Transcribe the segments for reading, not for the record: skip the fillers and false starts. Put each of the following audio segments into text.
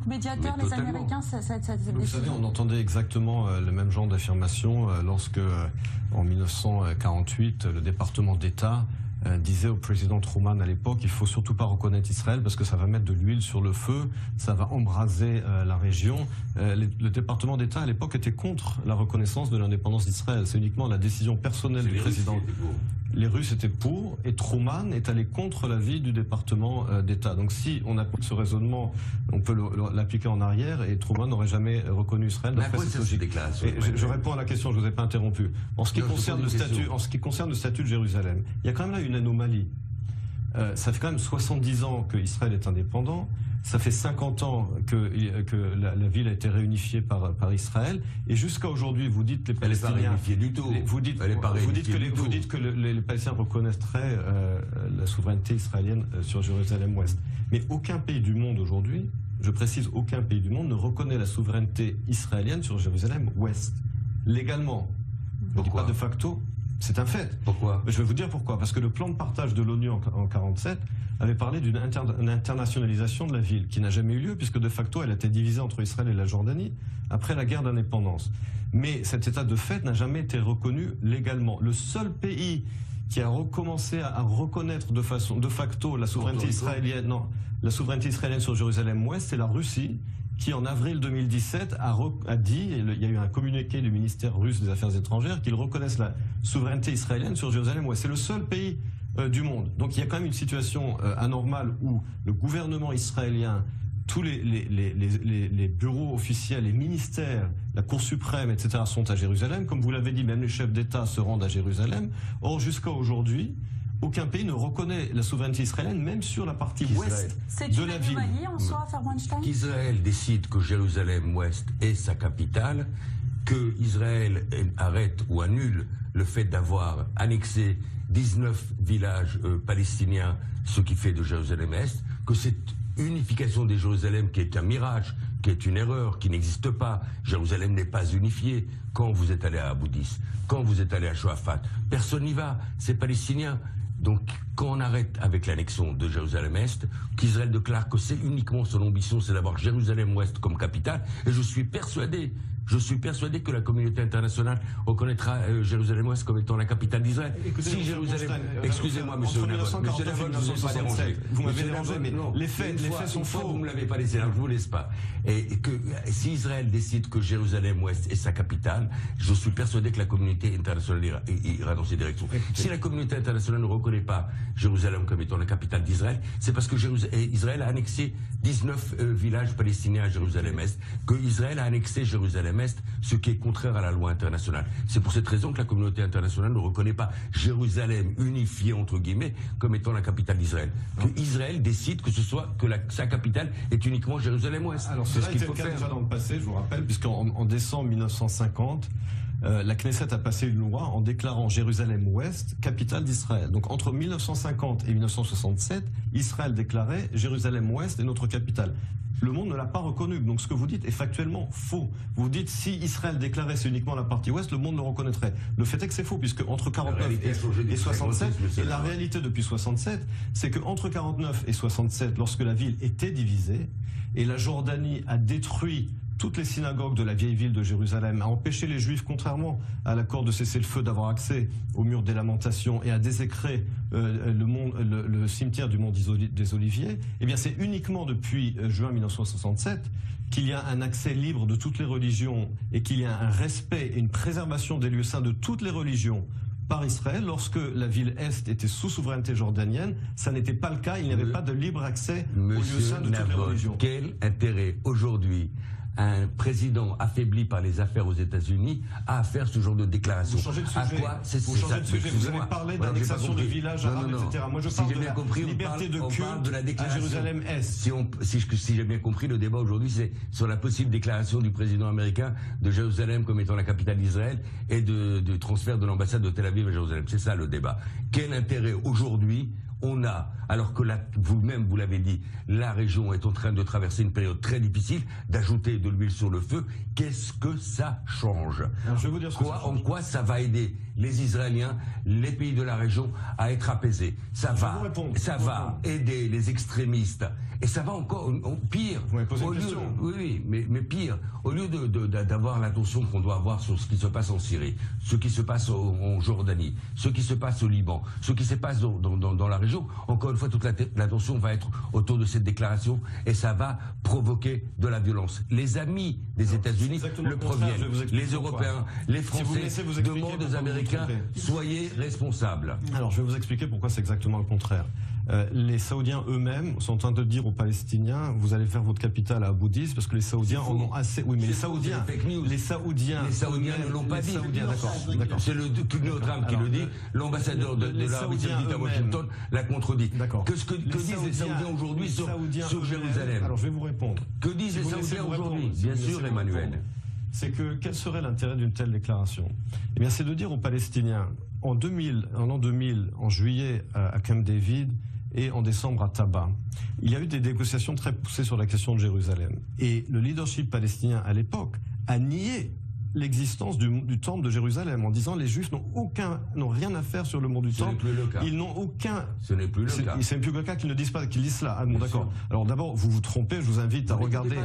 médiateurs, les Américains, vous savez, on entendait exactement le même genre d'affirmation lorsque, en 1948, le département d'État disait au président Truman à l'époque, il faut surtout pas reconnaître Israël parce que ça va mettre de l'huile sur le feu, ça va embraser la région. Le département d'État à l'époque était contre la reconnaissance de l'indépendance d'Israël. C'est uniquement la décision personnelle du président. Les Russes étaient pour et Truman est allé contre l'avis du département d'État. Donc si on applique ce raisonnement, on peut l'appliquer en arrière et Truman n'aurait jamais reconnu Israël. Mais après cette logique. Je réponds à la question, je vous ai pas interrompu. En ce qui concerne le statut de Jérusalem, il y a quand même là une anomalie. Ça fait quand même 70 ans que Israël est indépendant. Ça fait 50 ans que la ville a été réunifiée par Israël. Et jusqu'à aujourd'hui, vous dites que les Palestiniens... Elle n'est pas réunifiée du tout. Vous dites que les Palestiniens reconnaîtraient la souveraineté israélienne sur Jérusalem-Ouest. Mais aucun pays du monde aujourd'hui, je précise, aucun pays du monde ne reconnaît la souveraineté israélienne sur Jérusalem-Ouest. Légalement. Je dis pas de facto. C'est un fait. Pourquoi? Je vais vous dire pourquoi. Parce que le plan de partage de l'ONU en 1947 avait parlé d'une internationalisation de la ville qui n'a jamais eu lieu puisque de facto elle a été divisée entre Israël et la Jordanie après la guerre d'indépendance. Mais cet état de fait n'a jamais été reconnu légalement. Le seul pays qui a recommencé à reconnaître de facto la souveraineté israélienne, sur Jérusalem-Ouest, c'est la Russie, qui en avril 2017 a dit, il y a eu un communiqué du ministère russe des Affaires étrangères, qu'ils reconnaissent la souveraineté israélienne sur Jérusalem-Ouest. C'est le seul pays du monde. Donc il y a quand même une situation anormale où le gouvernement israélien, tous les bureaux officiels, les ministères, la Cour suprême, etc. sont à Jérusalem. Comme vous l'avez dit, même les chefs d'État se rendent à Jérusalem. Or, jusqu'à aujourd'hui, aucun pays ne reconnaît la souveraineté israélienne, même sur la partie ouest de la ville. C'est une anomalie en soi, Farbrenstein ? Qu'Israël décide que Jérusalem-Ouest est sa capitale, que Israël arrête ou annule le fait d'avoir annexé 19 villages palestiniens, ce qui fait de Jérusalem-Est, que cette unification de Jérusalem qui est un mirage, qui est une erreur, qui n'existe pas. Jérusalem n'est pas unifiée. Quand vous êtes allé à Abu Dis, quand vous êtes allé à Shoafat, personne n'y va, c'est palestinien. Donc, quand on arrête avec l'annexion de Jérusalem-Est, qu'Israël déclare que c'est uniquement son ambition, c'est d'avoir Jérusalem-Ouest comme capitale, et je suis persuadé que la communauté internationale reconnaîtra Jérusalem-Ouest comme étant la capitale d'Israël. Si Jérusalem... Excusez-moi, monsieur Navon, je ne vous ai pas dérangé. Vous m'avez dérangé, mais les faits sont faux. Vous ne me l'avez pas laissé, alors je ne vous laisse pas. Et que si Israël décide que Jérusalem-Ouest est sa capitale, je suis persuadé que la communauté internationale ira dans ces directions. Si la communauté internationale ne reconnaît pas Jérusalem comme étant la capitale d'Israël, c'est parce que Israël a annexé 19 villages palestiniens à Jérusalem-Est, que Israël a annexé Jérusalem-Est, ce qui est contraire à la loi internationale. C'est pour cette raison que la communauté internationale ne reconnaît pas Jérusalem unifiée entre guillemets comme étant la capitale d'Israël. Que Israël décide que sa capitale est uniquement Jérusalem-Ouest. Alors c'est ce qu'il faut faire déjà dans le passé, je vous rappelle, puisqu'en décembre 1950, la Knesset a passé une loi en déclarant Jérusalem-Ouest capitale d'Israël. Donc entre 1950 et 1967, Israël déclarait Jérusalem-Ouest est notre capitale. Le monde ne l'a pas reconnu. Donc ce que vous dites est factuellement faux. Vous dites si Israël déclarait c'est uniquement la partie ouest, le monde le reconnaîtrait. Le fait est que c'est faux, puisque entre 49 et 67, et la réalité depuis 67, c'est que entre 49 et 67, lorsque la ville était divisée, et la Jordanie a détruit toutes les synagogues de la vieille ville de Jérusalem, a empêché les Juifs, contrairement à l'accord de cessez-le-feu, d'avoir accès au mur des Lamentations et à désécrer le cimetière du mont des Oliviers, eh bien c'est uniquement depuis juin 1967 qu'il y a un accès libre de toutes les religions et qu'il y a un respect et une préservation des lieux saints de toutes les religions par Israël. Lorsque la ville Est était sous souveraineté jordanienne, ça n'était pas le cas, il n'y avait pas de libre accès aux lieux saints de toutes les religions. Quel intérêt aujourd'hui un président affaibli par les affaires aux États-Unis à faire ce genre de déclaration? Vous changez de sujet. À quoi vous changez de sujet. Vous avez parlé d'annexation de villages arabes, etc. Moi, je parle de la liberté de culte à Jérusalem-Est. Si j'ai bien compris, le débat aujourd'hui, c'est sur la possible déclaration du président américain de Jérusalem comme étant la capitale d'Israël et de transfert de l'ambassade de Tel Aviv à Jérusalem. C'est ça le débat. Quel intérêt aujourd'hui on a, alors que vous-même vous l'avez dit, la région est en train de traverser une période très difficile, d'ajouter de l'huile sur le feu? Qu'est-ce que ça change? Alors, je vais vous dire en quoi ça va aider les Israéliens, les pays de la région à être apaisés? Ça va aider les extrémistes Et ça va encore pire. Vous m'avez posé une Au lieu, question. oui, mais pire. Au lieu d'avoir l'attention qu'on doit avoir sur ce qui se passe en Syrie, ce qui se passe en Jordanie, ce qui se passe au Liban, ce qui se passe dans la région, encore une fois, toute l'attention va être autour de cette déclaration et ça va provoquer de la violence. Les amis des États-Unis le préviennent. Les Européens, les Français demandent aux Américains, soyez responsables. Alors, je vais vous expliquer pourquoi c'est exactement le contraire. Les Saoudiens eux-mêmes sont en train de dire aux Palestiniens, vous allez faire votre capitale à Abu Dhabi parce que les Saoudiens en ont assez. Oui, mais les Saoudiens ne l'ont pas dit. D'accord. C'est le Trump qui le dit. L'ambassadeur de l'Arabie Saoudite à Washington l'a contredit. D'accord. Que disent les Saoudiens aujourd'hui sur Jérusalem? Alors, je vais vous répondre. Que disent les Saoudiens aujourd'hui? Bien sûr, Emmanuel. C'est que quel serait l'intérêt d'une telle déclaration? Eh bien, c'est de dire aux Palestiniens, en l'an 2000, en juillet à Camp David et en décembre à Taba, il y a eu des négociations très poussées sur la question de Jérusalem. Et le leadership palestinien à l'époque a nié l'existence du temple de Jérusalem en disant les Juifs n'ont rien à faire sur le mont du temple. Ce n'est plus le cas. Ils n'ont aucun. Ce n'est plus le cas. C'est plus le cas qu'ils ne disent pas, qu'ils disent cela. Ah bon, d'accord. Alors d'abord, vous vous trompez. Je vous invite à regarder.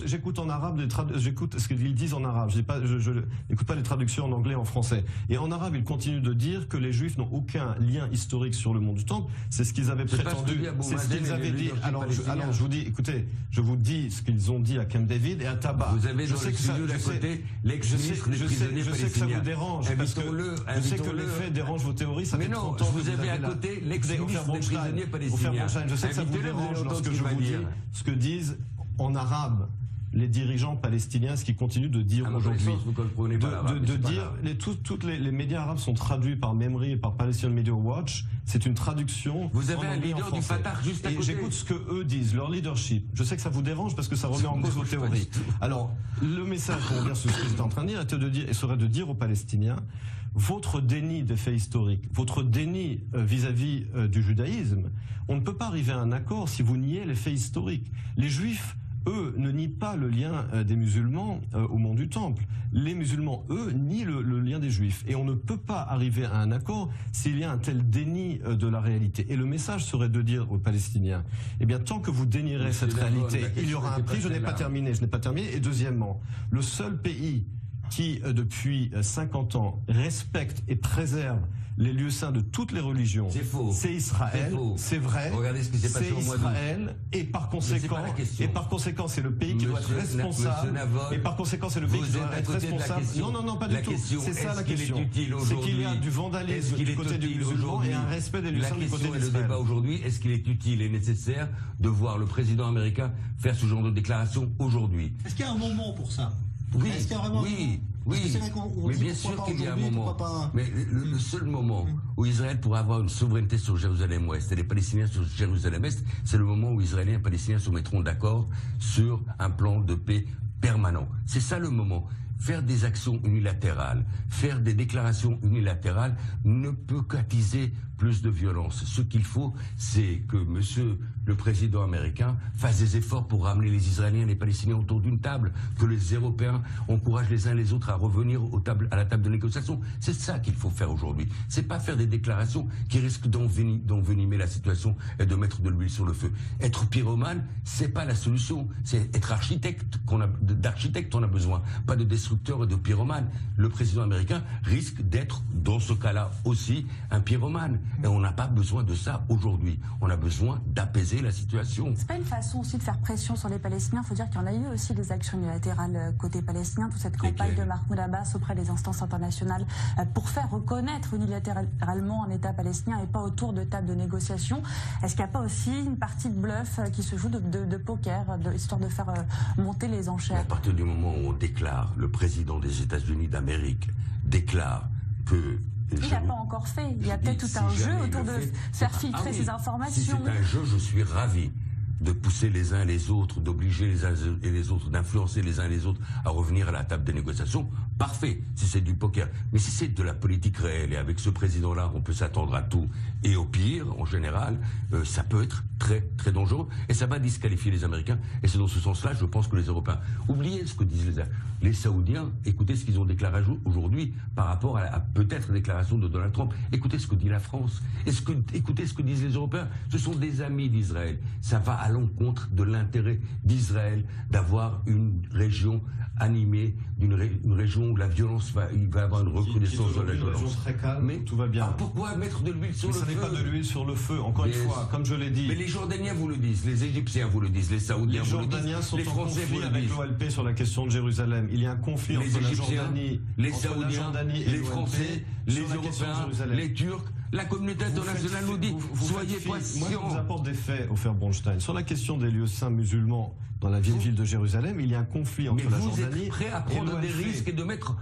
J'écoute en arabe j'écoute ce qu'ils disent en arabe. Je n'écoute pas les traductions en anglais, en français. Et en arabe, ils continuent de dire que les Juifs n'ont aucun lien historique sur le mont du temple. C'est ce qu'ils avaient prétendu. C'est ce qu'ils avaient dit. Alors je vous dis, écoutez, je vous dis ce qu'ils ont dit à Camp David et à Taba. Vous avez d'à côté l'ex-ministre des prisonniers palestiniens. Je sais que ça vous dérange, parce que je sais que les faits dérangent vos théories, ça fait 30 ans que vous avez à côté l'ex-ministre des prisonniers palestiniens. Je sais que ça vous dérange lorsque je vous dis ce que disent en arabe les dirigeants palestiniens, ce qu'ils continuent de dire aujourd'hui. Toutes les médias arabes sont traduits par Memri et par Palestinian Media Watch. C'est une traduction. Vous avez un leader du Fatah juste à côté. Et j'écoute ce que eux disent, leur leadership. Je sais que ça vous dérange parce que ça remet en cause vos théories. Alors, le message pour dire ce que j'étais en train de dire, serait de dire aux Palestiniens, votre déni des faits historiques, votre déni vis-à-vis du judaïsme, on ne peut pas arriver à un accord si vous niez les faits historiques. Les Juifs, eux, ne nient pas le lien des musulmans au mont du Temple. Les musulmans, eux, nient le lien des Juifs. Et on ne peut pas arriver à un accord s'il y a un tel déni de la réalité. Et le message serait de dire aux Palestiniens, eh bien, tant que vous dénierez cette réalité, il y aura un prix. Je n'ai pas terminé. Et deuxièmement, le seul pays qui, depuis 50 ans, respecte et préserve les lieux saints de toutes les religions, c'est Israël. C'est vrai. Regardez ce qui s'est passé au mois d'août. Et par conséquent, c'est le pays qui doit être responsable. Et par conséquent, c'est le pays qui doit être responsable. Non, pas du tout. C'est ça la question. C'est qu'il y a du vandalisme du côté du musulman et un respect des lieux saints du côté d'Israël. Le débat aujourd'hui, est-ce qu'il est utile et nécessaire de voir le président américain faire ce genre de déclaration aujourd'hui? Est-ce qu'il y a un moment pour ça? Oui, mais bien sûr qu'il y a un moment. Mais le seul moment où Israël pourra avoir une souveraineté sur Jérusalem-Ouest et les Palestiniens sur Jérusalem-Est, c'est le moment où Israéliens et Palestiniens se mettront d'accord sur un plan de paix permanent. C'est ça le moment. Faire des actions unilatérales, faire des déclarations unilatérales ne peut qu'attiser plus de violence. Ce qu'il faut, c'est que monsieur le président américain fasse des efforts pour ramener les Israéliens et les Palestiniens autour d'une table, que les Européens encouragent les uns les autres à revenir à la table de négociation. C'est ça qu'il faut faire aujourd'hui. C'est pas faire des déclarations qui risquent d'envenimer la situation et de mettre de l'huile sur le feu. Être pyromane, c'est pas la solution. C'est être d'architecte on a besoin, pas de destructeur et de pyromane. Le président américain risque d'être, dans ce cas-là aussi, un pyromane. Et on n'a pas besoin de ça aujourd'hui. On a besoin d'apaiser la situation. C'est pas une façon aussi de faire pression sur les Palestiniens? Il faut dire qu'il y en a eu aussi des actions unilatérales côté palestinien, toute cette campagne de Mahmoud Abbas auprès des instances internationales pour faire reconnaître unilatéralement un État palestinien et pas autour de tables de négociation. Est-ce qu'il n'y a pas aussi une partie de bluff qui se joue de poker, histoire de faire monter les enchères? Mais à partir du moment où on déclare, le président des États-Unis d'Amérique déclare que... Il n'a pas encore fait. Il y a peut-être tout un jeu autour de faire filtrer ces informations. Si c'est un jeu, je suis ravi de pousser les uns et les autres, d'obliger les uns et les autres, d'influencer les uns et les autres à revenir à la table des négociations. parfait, si c'est du poker. Mais si c'est de la politique réelle, et avec ce président-là, on peut s'attendre à tout, et au pire, en général, ça peut être très, très dangereux, et ça va disqualifier les Américains, et c'est dans ce sens-là, je pense que les Européens, oubliez ce que disent les Saoudiens, écoutez ce qu'ils ont déclaré aujourd'hui, par rapport à peut-être la déclaration de Donald Trump, écoutez ce que dit la France, écoutez ce que disent les Européens, ce sont des amis d'Israël, ça va à l'encontre de l'intérêt d'Israël d'avoir une région animée, une région où la violence il va avoir une recrudescence de la violence. Très calme, mais tout va bien. Pourquoi mettre de l'huile sur le feu? Ce n'est pas de l'huile sur le feu, encore une fois, comme je l'ai dit. Mais les Jordaniens vous le disent, les Égyptiens vous le disent, les Saoudiens vous le disent, les Jordaniens sont en Français conflit avec l'OLP sur la question de Jérusalem. Il y a un conflit entre la Jordanie, les Saoudiens, les Français, les Européens, les Turcs. La communauté internationale nous dit, soyez patients. Moi, je vous apporte des faits, Ofer Bronstein. Sur la question des lieux saints musulmans dans la vieille ville de Jérusalem, il y a un conflit entre la Jordanie et vous êtes prêt à prendre des risques et de mettre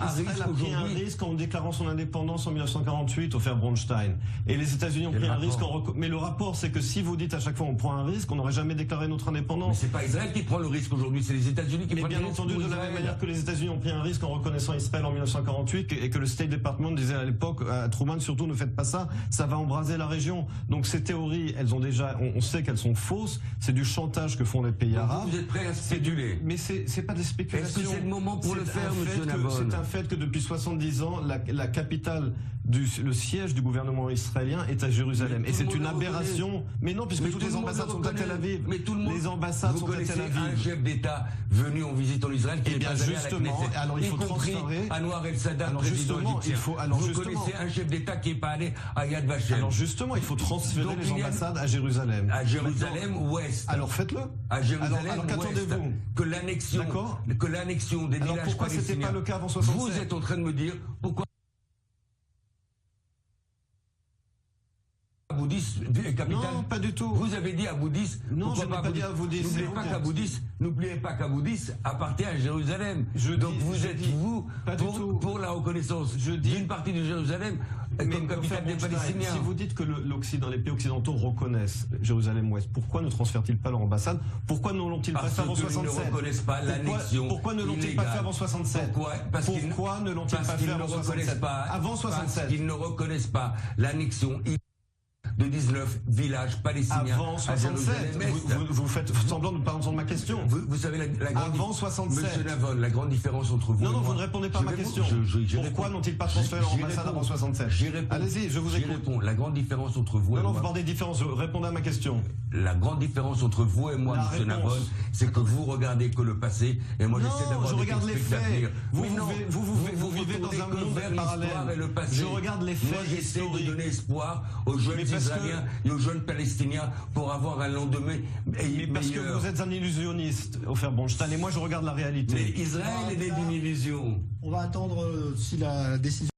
à risque aujourd'hui. Israël a pris un risque en déclarant son indépendance en 1948, Ofer Bronstein. Et les États-Unis ont pris un risque mais le rapport, c'est que si vous dites à chaque fois on prend un risque, on n'aurait jamais déclaré notre indépendance. Mais c'est pas Israël qui prend le risque aujourd'hui, c'est les États-Unis qui prennent le risque. Mais bien entendu, de la même manière que les États-Unis ont pris un risque en reconnaissant Israël en 1948 et que le State Department disait à l'époque à Truman, surtout ne faites pas ça, ça va embraser la région. Donc ces théories, elles ont déjà, on sait qu'elles sont fausses, c'est du chantage que font les pays arabes. Vous êtes prêts à spéculer? Mais c'est pas des spéculations. Est-ce que c'est le moment pour le faire, monsieur Navon? C'est un fait que depuis 70 ans, la capitale, le siège du gouvernement israélien est à Jérusalem. Et c'est une aberration. Mais non, puisque toutes les ambassades sont à Tel Aviv. Mais tout le monde, les ambassades sont à Tel Aviv. Un chef d'État venu en visite en Israël qui est pas allé à la Knesset. Alors il faut transférer. Anwar El-Sadat, président égyptien. Vous connaissez un chef d'État qui est pas allé à Yad Vashem. Alors justement, il faut transférer les ambassades à Jérusalem. À Jérusalem Ouest. Alors faites-le. À Jérusalem alors qu'attendez-vous? Que l'annexion des villages palestiniens. Pourquoi c'était pas le cas avant 67? Vous êtes en train de me dire pourquoi Aboudis, capitale. Non, pas du tout. Vous avez dit Aboudis. Non, je n'ai pas dit Aboudis. N'oubliez pas qu'Aboudis appartient à Jérusalem. Donc vous êtes pour la reconnaissance d'une partie de Jérusalem comme capitale des Palestiniens. Si vous dites que les pays occidentaux reconnaissent Jérusalem-Ouest, pourquoi ne transfèrent-ils pas leur ambassade? Pourquoi ne l'ont-ils pas fait avant 67? Ils ne reconnaissent pas l'annexion. Pourquoi ne l'ont-ils pas fait avant 67? Pourquoi ne l'ont-ils pas fait avant 67? Avant 67. Parce qu'ils ne reconnaissent pas l'annexion de 19 villages palestiniens avant 67. Vous faites semblant de ne pas entendre ma question. Vous savez la grande avant 67. Monsieur Navon, la grande différence entre vous et moi. Non, vous ne répondez pas à ma question. Pourquoi n'ont-ils pas transféré leur ambassade avant 67? Allez-y, je vous écoute. La grande différence entre vous et moi. Non, vous parlez des différences. Répondez à ma question. La grande différence entre vous et moi, monsieur Navon, c'est que vous regardez que le passé et moi j'essaie d'avoir je regarde les faits. Vous vivez dans un monde parallèle. Et le passé. Je regarde les faits. Moi j'essaie de donner espoir aux jeunes Israéliens et aux jeunes Palestiniens pour avoir un lendemain meilleur. Parce que vous êtes un illusionniste, Ofer Bronstein, et moi je regarde la réalité. Mais Israël est né d'une illusion. On va attendre si la décision